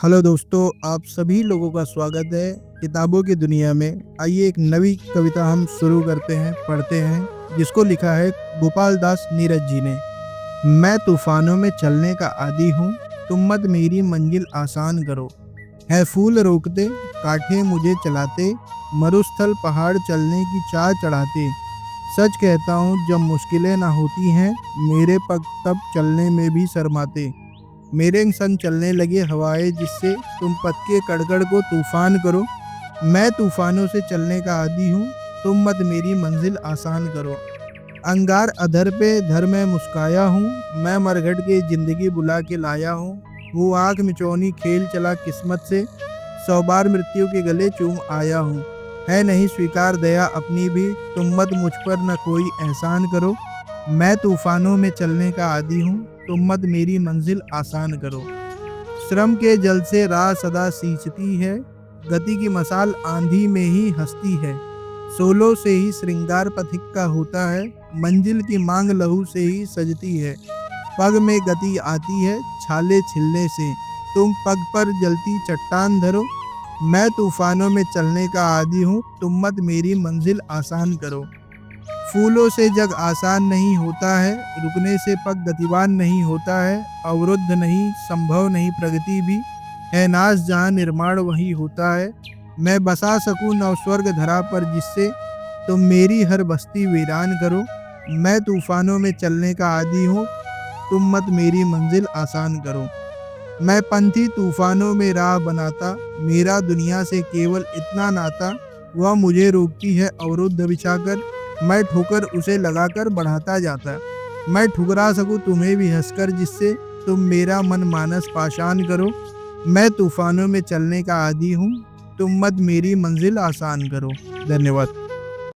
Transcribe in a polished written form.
Hello दोस्तों, आप सभी लोगों का स्वागत है किताबों की दुनिया में। आइए एक नई कविता हम शुरू करते हैं, पढ़ते हैं, जिसको लिखा है गोपाल दास नीरज जी ने। मैं तूफानों में चलने का आदी हूँ, तुम मत मेरी मंजिल आसान करो। है फूल रोकते, कांटे मुझे चलाते, मरुस्थल पहाड़ चलने की चाह चढ़ाते। सच कहता हूँ जब मुश्किलें ना होती हैं, मेरे पग तब चलने में भी शर्माते। मेरे संग चलने लगे हवाएं जिससे तुम पथ के कड़कड़ को तूफान करो। मैं तूफानों से चलने का आदी हूँ, तुम मत मेरी मंजिल आसान करो। अंगार अधर पे धर मैं मुस्काया हूँ, मैं मरघट के जिंदगी बुला के लाया हूँ। वो आँख मिचौनी खेल चला किस्मत से, 100 बार मृत्यु के गले चूम आया हूँ। है नहीं स्वीकार दया अपनी भी, तुम मत मुझ पर न कोई एहसान करो। मैं तूफानों में चलने का आदी हूँ, तुम मत मेरी मंजिल आसान करो। श्रम के जल से राह सदा सींचती है, गति की मसाल आंधी में ही हंसती है। सोलों से ही श्रृंगार पथिक का होता है, मंजिल की मांग लहू से ही सजती है। पग में गति आती है छाले छिलने से, तुम पग पर जलती चट्टान धरो। मैं तूफानों में चलने का आदी हूँ, तुम मत मेरी मंजिल आसान करो। फूलों से जग आसान नहीं होता है, रुकने से पग गतिवान नहीं होता है। अवरुद्ध नहीं, संभव नहीं प्रगति भी, है नाश जहाँ निर्माण वही होता है। मैं बसा सकूं नव स्वर्ग धरा पर जिससे तुम मेरी हर बस्ती वीरान करो। मैं तूफानों में चलने का आदी हूँ, तुम मत मेरी मंजिल आसान करो। मैं पंथी तूफानों में राह बनाता, मेरा दुनिया से केवल इतना नाता। वह मुझे रोकती है अवरुद्ध बिछाकर, मैं ठोकर उसे लगाकर बढ़ाता जाता। मैं ठुकरा सकूं तुम्हें भी हंसकर जिससे तुम मेरा मन मानस पाषाण करो। मैं तूफानों में चलने का आदी हूँ, तुम मत मेरी मंजिल आसान करो। धन्यवाद।